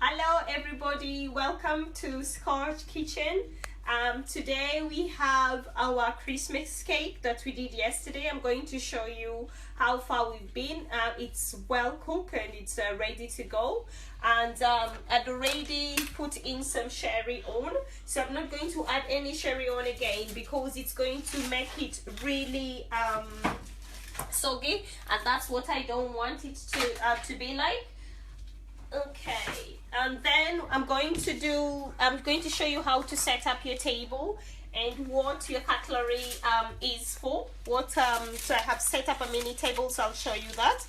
Hello everybody, welcome to Scotch Kitchen. Today we have our Christmas cake that we did yesterday. I'm going to show you how far we've been. It's well cooked and it's ready to go, and I'd already put in some sherry on, so I'm not going to add any sherry on again because it's going to make it really soggy, and that's what I don't want it to be like. Okay, and then I'm going to show you how to set up your table and what your cutlery is for. So I have set up a mini table, so I'll show you that.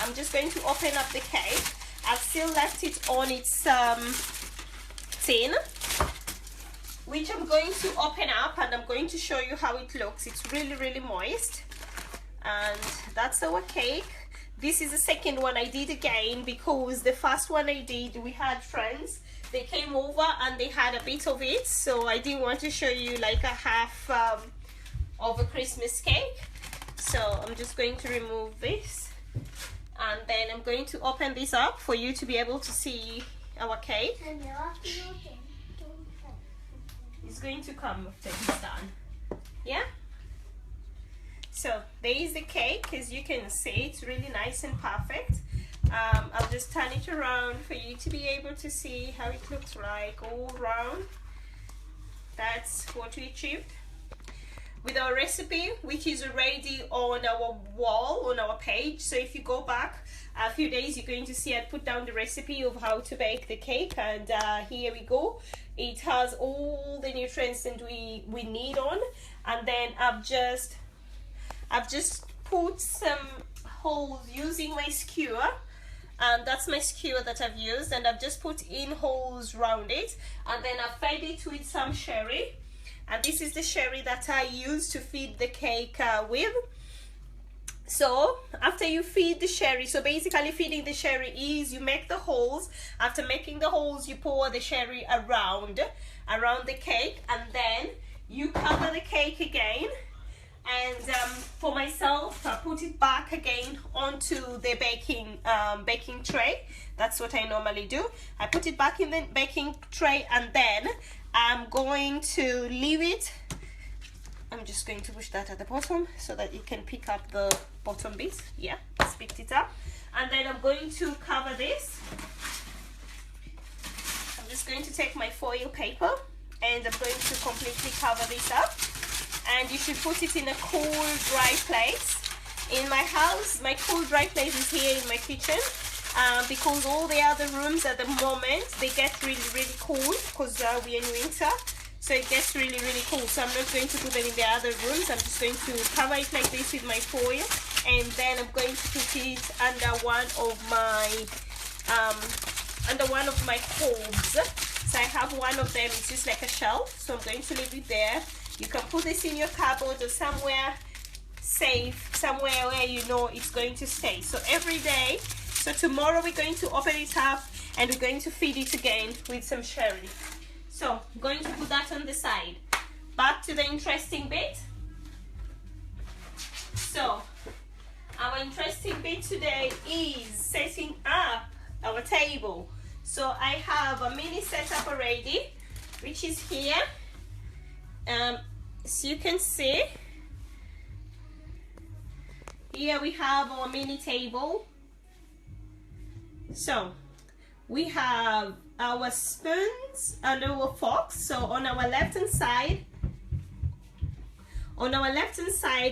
I'm just going to open up the cake. I've still left it on its tin, which I'm going to open up, and I'm going to show you how it looks. It's really moist, and that's our cake. This is the second one I did again because the first one I did, we had friends. They came over and they had a bit of it, so I didn't want to show you like a half of a Christmas cake. So I'm just going to remove this, and then I'm going to open this up for you to be able to see our cake. It's going to come after it's done. Yeah? So there is the cake. As you can see, it's really nice and perfect. I'll just turn it around for you to be able to see how it looks like all around. That's what we achieved with our recipe, which is already on our wall, on our page. So if you go back a few days, you're going to see I put down the recipe of how to bake the cake, and here we go. It has all the nutrients that we need on, and then I've just put some holes using my skewer, and that's my skewer that I've used, and I've just put in holes around it, and then I've fed it with some sherry, and this is the sherry that I use to feed the cake with. So after you feed the sherry, so basically feeding the sherry is you make the holes. After making the holes, you pour the sherry around the cake, and then you cover the cake again. And for myself, I put it back again onto the baking tray. That's what I normally do. I put it back in the baking tray, and then I'm going to leave it. I'm just going to push that at the bottom so that it can pick up the bottom bit. Yeah, it's picked it up. And then I'm going to cover this. I'm just going to take my foil paper, and I'm going to completely cover this up. And you should put it in a cool, dry place. In my house, my cool, dry place is here in my kitchen, because all the other rooms at the moment, they get really cool because we're in winter, so it gets really cool. So I'm not going to put them in the other rooms. I'm just going to cover it like this with my foil, and then I'm going to put it under one of my hobs. So I have one of them. It's just like a shelf, so I'm going to leave it there. You can put this in your cupboard or somewhere safe, somewhere where you know it's going to stay. So every day, so tomorrow we're going to open it up and we're going to feed it again with some sherry. So I'm going to put that on the side. Back to the interesting bit. So our interesting bit today is setting up our table. So I have a mini setup already, which is here. So you can see here we have our mini table. So we have our spoons and our forks. So on our left hand side,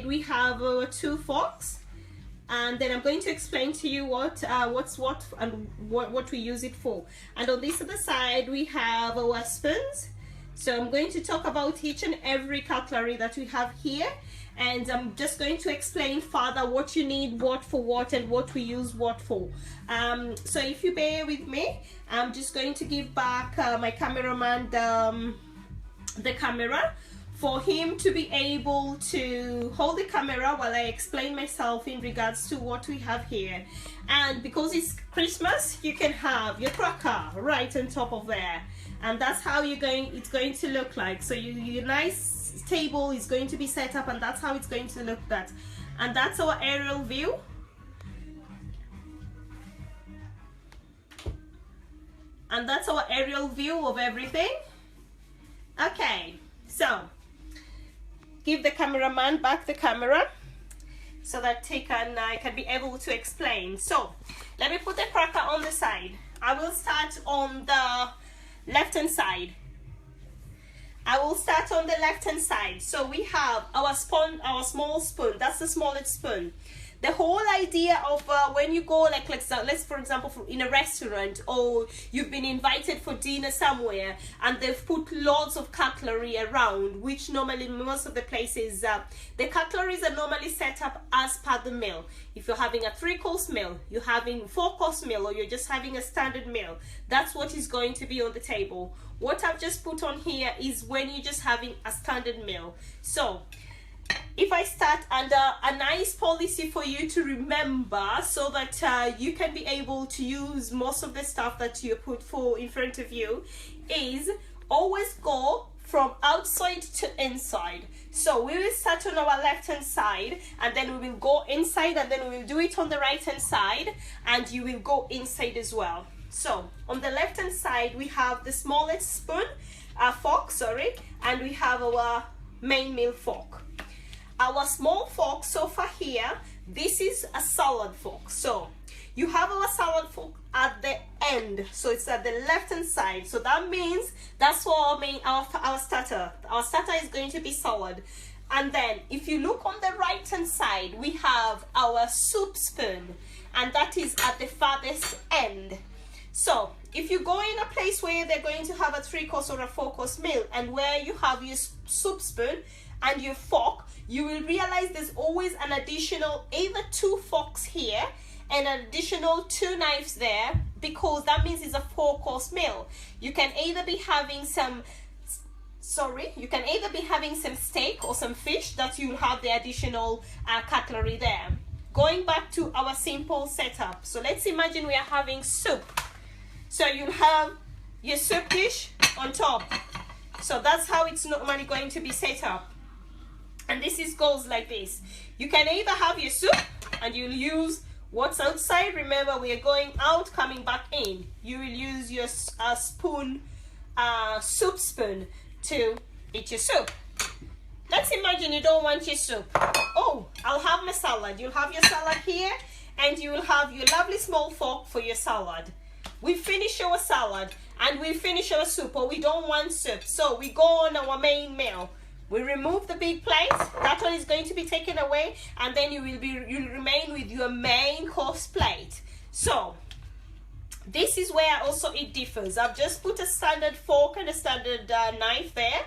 we have our two forks, and then I'm going to explain to you what's what and what we use it for. And on this other side we have our spoons. So I'm going to talk about each and every cutlery that we have here, and I'm just going to explain further what you need, what for what, and what we use what for. So if you bear with me, I'm just going to give back my cameraman the camera for him to be able to hold the camera while I explain myself in regards to what we have here. And because it's Christmas, you can have your cracker right on top of there, and that's how it's going to look like. So your nice table is going to be set up, and that's how it's going to look. And that's our aerial view. And that's our aerial view of everything. Okay, so give the cameraman back the camera so that I can be able to explain. So let me put the cracker on the side. I will start on the left hand side. So we have our spoon, our small spoon. That's the smallest spoon. The whole idea of when you go, like let's for example in a restaurant, or you've been invited for dinner somewhere and they've put lots of cutlery around, which normally most of the places the cutleries are normally set up as per the meal. If you're having a 3-course meal, you're having 4-course meal, or you're just having a standard meal, that's what is going to be on the table. What I've just put on here is when you're just having a standard meal. So if I start under a nice policy for you to remember, so that you can be able to use most of the stuff that you put in front of you, is always go from outside to inside. So we will start on our left hand side, and then we will go inside, and then we will do it on the right hand side, and you will go inside as well. So on the left hand side we have the smallest fork, and we have our main meal fork. Our small fork, so far here, this is a salad fork. So you have our salad fork at the end, so it's at the left hand side. So that means that's what our starter. Our starter is going to be salad. And then if you look on the right hand side, we have our soup spoon, and that is at the farthest end. So if you go in a place where they're going to have a 3-course or a 4-course meal, and where you have your soup spoon and your fork, you will realize there's always an additional either 2 forks here and an additional 2 knives there, because that means it's a 4-course meal. You can either be having some steak or some fish, that you'll have the additional cutlery there. Going back to our simple setup, so let's imagine we are having soup. So you'll have your soup dish on top. So that's how it's normally going to be set up. And goes like this. You can either have your soup and you'll use what's outside. Remember, we are going out, coming back in. You will use your soup spoon to eat your soup. Let's imagine you don't want your soup. Oh, I'll have my salad. You'll have your salad here, and you will have your lovely small fork for your salad. We finish our salad and we finish our soup, or we don't want soup, so we go on our main meal. We remove the big plate, that one is going to be taken away, and then you'll remain with your main course plate. So this is where also it differs. I've just put a standard fork and a standard knife there,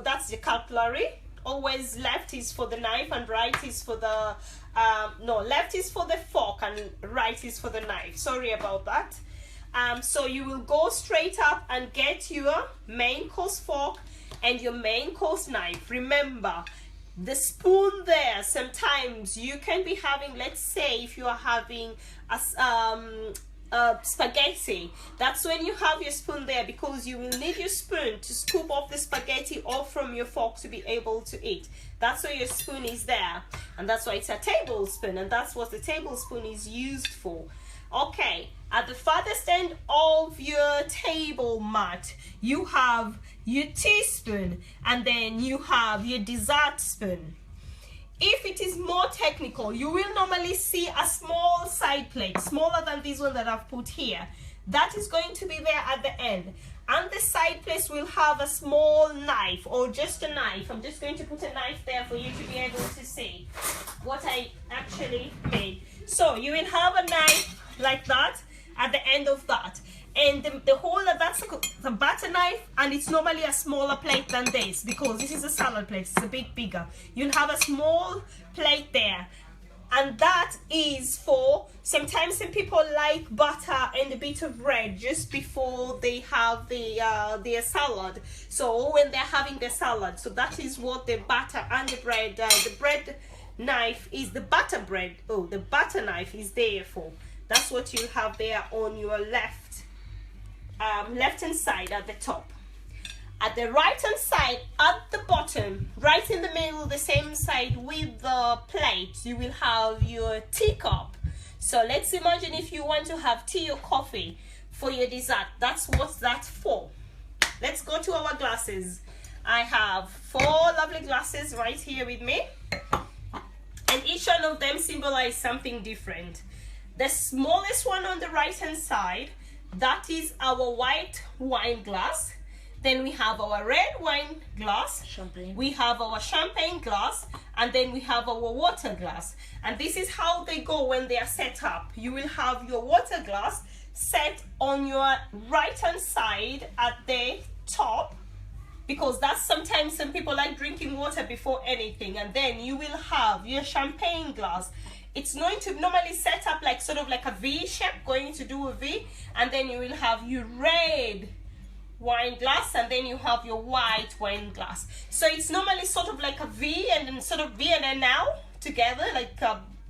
that's the cutlery. Always left is for the knife and right is for the left is for the fork and right is for the knife. Sorry about that. So you will go straight up and get your main course fork and your main course knife. Remember, the spoon there, sometimes you can be having, let's say if you are having a spaghetti, that's when you have your spoon there, because you will need your spoon to scoop off the spaghetti off from your fork to be able to eat. That's why your spoon is there, and that's why it's a tablespoon, and that's what the tablespoon is used for. Okay, at the farthest end of your table mat, you have your teaspoon, and then you have your dessert spoon. If it is more technical, you will normally see a small side plate, smaller than this one that I've put here. That is going to be there at the end. And the side plate will have a small knife, or just a knife. I'm just going to put a knife there for you to be able to see what I actually made. So you will have a knife like that at the end of that. And the whole, that's the butter knife, and it's normally a smaller plate than this, because this is a salad plate, it's a bit bigger. You'll have a small plate there, and that is for, sometimes some people like butter and a bit of bread just before they have their salad. So when they're having their salad, so that is what the butter and the bread knife is, the butter knife is there for. That's what you have there on your left hand side at the top. At the right hand side at the bottom, right in the middle, the same side with the plate, you will have your teacup. So let's imagine if you want to have tea or coffee. for your dessert. That's what that's for. Let's go to our glasses. I have 4 lovely glasses right here with me, and each one of them symbolize something different. The smallest one on the right hand side, that is our white wine glass. Then we have our red wine glass, champagne. We have our champagne glass, and then we have our water glass. And this is how they go when they are set up. You will have your water glass set on your right hand side at the top, because that's sometimes some people like drinking water before anything. And then you will have your champagne glass. It's going to normally set up like sort of like a V shape, going to do a V, and then you will have your red wine glass, and then you have your white wine glass. So it's normally sort of like a V, and then sort of V and then now together, like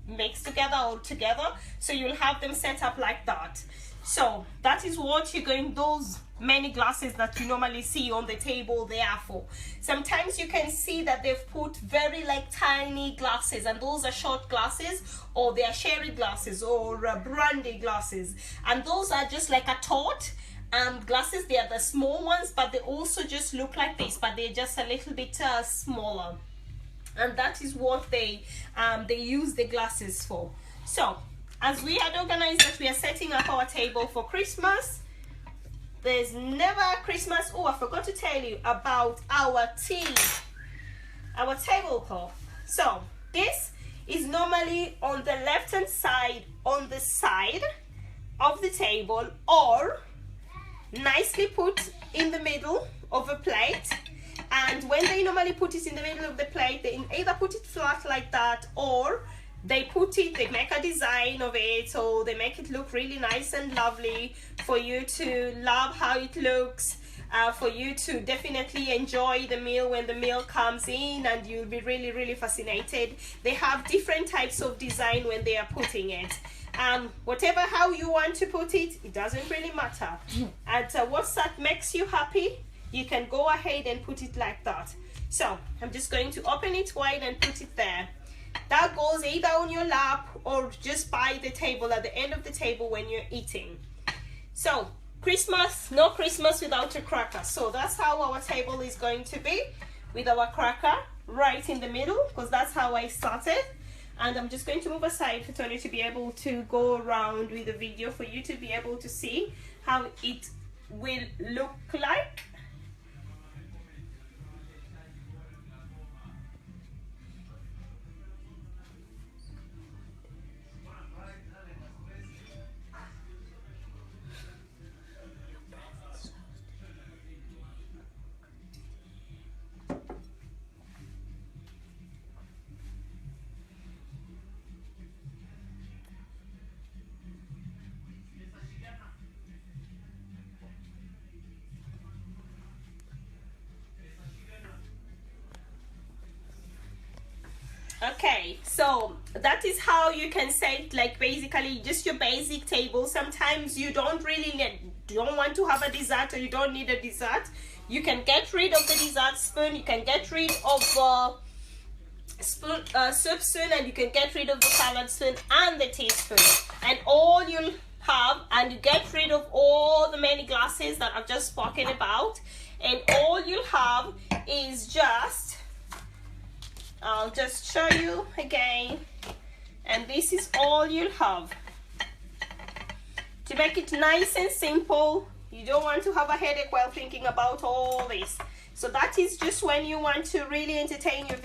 mixed together or together. So you'll have them set up like that. So that is what you're going, those many glasses that you normally see on the table, they are for. Sometimes you can see that they've put very like tiny glasses, and those are short glasses, or they are sherry glasses, or brandy glasses, and those are just like a tot glasses. They are the small ones, but they also just look like this, but they're just a little bit smaller, and that is what they use the glasses for. So as we had organized that we are setting up our table for Christmas, there's never Christmas. Oh, I forgot to tell you about our tea, our tablecloth. So this is normally on the left hand side, on the side of the table, or nicely put in the middle of a plate. And when they normally put it in the middle of the plate, they either put it flat like that, or they put it, they make a design of it, or they make it look really nice and lovely for you to love how it looks, for you to definitely enjoy the meal when the meal comes in, and you'll be really, really fascinated. They have different types of design when they are putting it. Whatever how you want to put it, it doesn't really matter. And what's that makes you happy, you can go ahead and put it like that. So I'm just going to open it wide and put it there. That goes either on your lap or just by the table, at the end of the table when you're eating. So Christmas, no Christmas without a cracker. So that's how our table is going to be, with our cracker right in the middle, because that's how I started. And I'm just going to move aside for Tony to be able to go around with the video for you to be able to see how it will look like. Okay, so that is how you can set, like, basically just your basic table. Sometimes you don't want to have a dessert, or you don't need a dessert. You can get rid of the dessert spoon, you can get rid of soup spoon, and you can get rid of the salad spoon and the teaspoon, and all you'll have, and you get rid of all the many glasses that I've just spoken about, and all you'll have is just, I'll just show you again, and this is all you'll have. To make it nice and simple, you don't want to have a headache while thinking about all this. So that is just when you want to really entertain your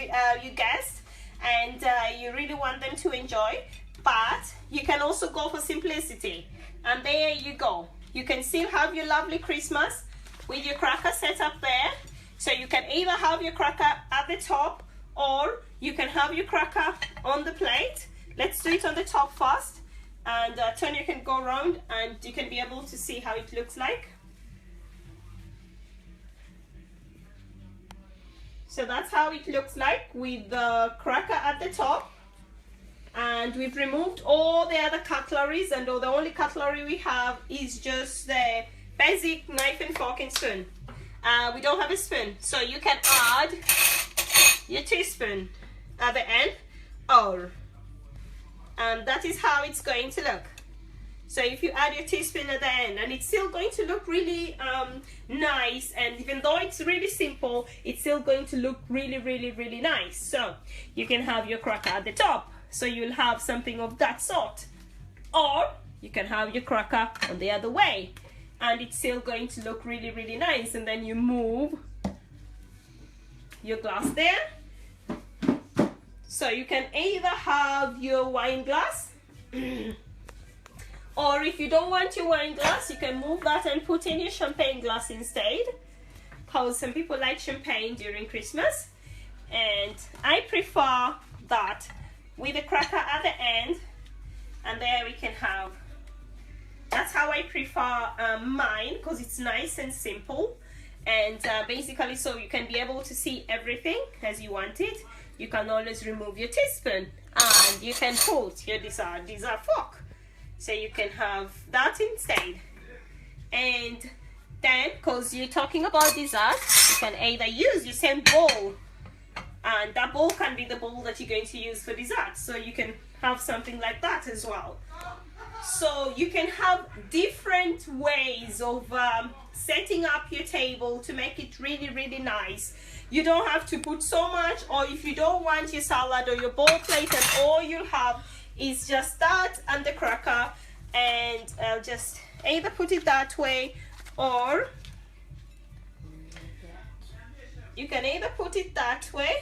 guests, and you really want them to enjoy. But you can also go for simplicity, and there you go. You can still have your lovely Christmas with your cracker set up there. So you can either have your cracker at the top, or you can have your cracker on the plate. Let's do it on the top first, and Tony can go around and you can be able to see how it looks like. So that's how it looks like, with the cracker at the top, and we've removed all the other cutleries, and the only cutlery we have is just the basic knife and fork and spoon. We don't have a spoon, so you can add your teaspoon at the end, and that is how it's going to look. So if you add your teaspoon at the end, and it's still going to look really nice, and even though it's really simple, it's still going to look really, really, really nice. So you can have your cracker at the top, so you'll have something of that sort. Or you can have your cracker on the other way, and it's still going to look really, really nice. And then you move your glass there. So you can either have your wine glass, or if you don't want your wine glass, you can move that and put in your champagne glass instead, because some people like champagne during Christmas, and I prefer that with the cracker at the end, and there we can have, that's how I prefer mine, because it's nice and simple, and basically so you can be able to see everything as you want it. You can always remove your teaspoon, and you can put your dessert fork. So you can have that instead. And then, because you're talking about dessert, you can either use your same bowl, and that bowl can be the bowl that you're going to use for dessert. So you can have something like that as well. So you can have different ways of setting up your table to make it really, really nice. You don't have to put so much, or if you don't want your salad or your bowl plate and all you'll have is just that and the cracker, and I'll just either put it that way, or you can either put it that way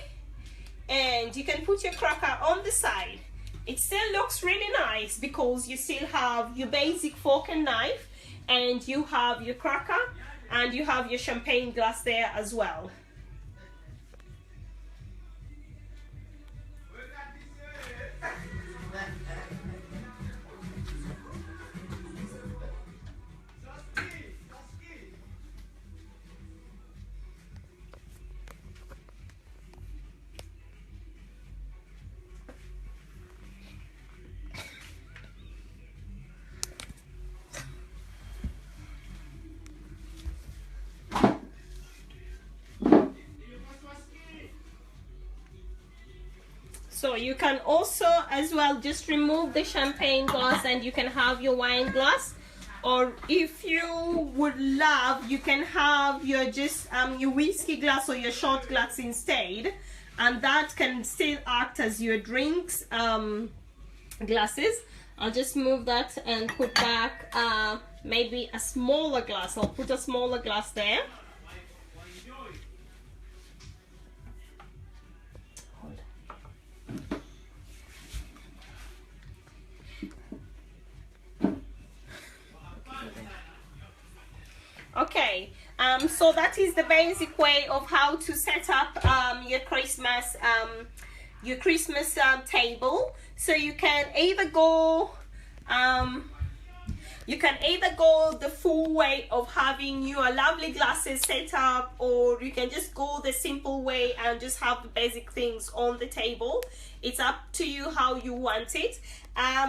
and you can put your cracker on the side. It still looks really nice because you still have your basic fork and knife, and you have your cracker, and you have your champagne glass there as well. So you can also as well just remove the champagne glass, and you can have your wine glass, or if you would love, you can have your just your whiskey glass or your shot glass instead, and that can still act as your drinks glasses. I'll just move that and put back maybe a smaller glass. I'll put a smaller glass there. Okay, so that is the basic way of how to set up your Christmas table. So you can either go the full way of having your lovely glasses set up, or you can just go the simple way and just have the basic things on the table. It's up to you how you want it.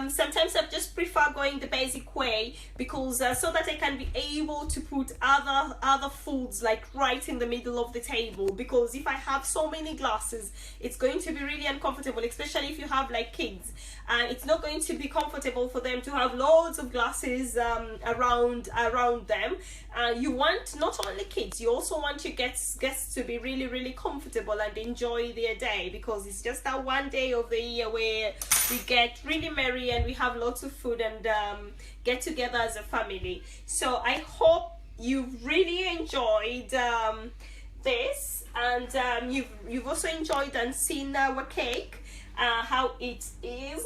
Sometimes I just prefer going the basic way because so that I can be able to put other foods like right in the middle of the table, because if I have so many glasses, it's going to be really uncomfortable, especially if you have like kids. It's not going to be comfortable for them to have loads of glasses around them. You want not only kids, you also want your guests to be really comfortable and enjoy their day, because it's just that one day of the year where we get really merry and we have lots of food and get together as a family. So I hope you've really enjoyed this, and you've also enjoyed and seen our cake, how it is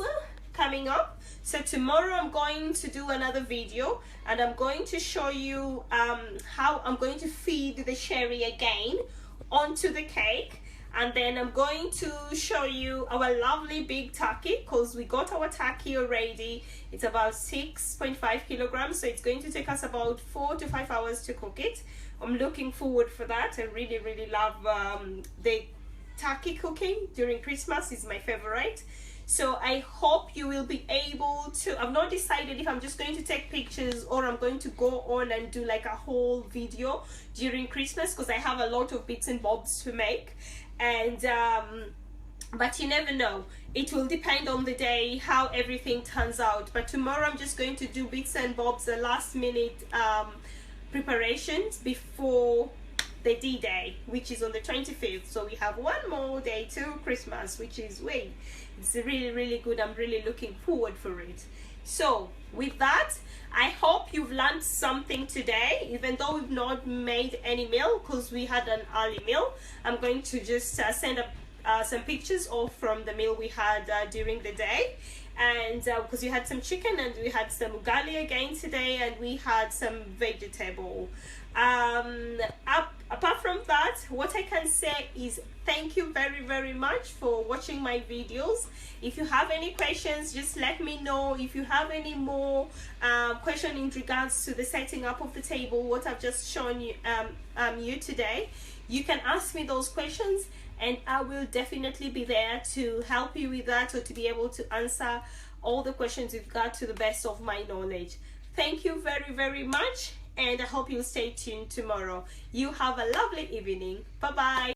coming up. So tomorrow I'm going to do another video, and I'm going to show you how I'm going to feed the sherry again onto the cake. And then I'm going to show you our lovely big turkey, because we got our turkey already. It's about 6.5 kilograms, so it's going to take us about 4 to 5 hours to cook it. I'm looking forward for that. I really love the turkey cooking during Christmas. Is my favorite. So I hope you will be able to, I've not decided if I'm just going to take pictures or I'm going to go on and do like a whole video during Christmas, because I have a lot of bits and bobs to make. And but you never know. It will depend on the day how everything turns out. But tomorrow I'm just going to do bits and bobs, the last minute preparations before the D-Day, which is on the 25th. So we have one more day to Christmas, which is it's really good. I'm really looking forward for it. So with that, I hope you've learned something today, even though we've not made any meal because we had an early meal. I'm going to just send up some pictures of from the meal we had during the day, and because we had some chicken and we had some ugali again today, and we had some vegetable. Apart from that, what I can say is thank you very much for watching my videos. If you have any questions, just let me know. If you have any more question in regards to the setting up of the table, what I've just shown you you today, you can ask me those questions and I will definitely be there to help you with that, or to be able to answer all the questions you've got to the best of my knowledge. Thank you very much, and I hope you'll stay tuned tomorrow. You have a lovely evening. Bye bye.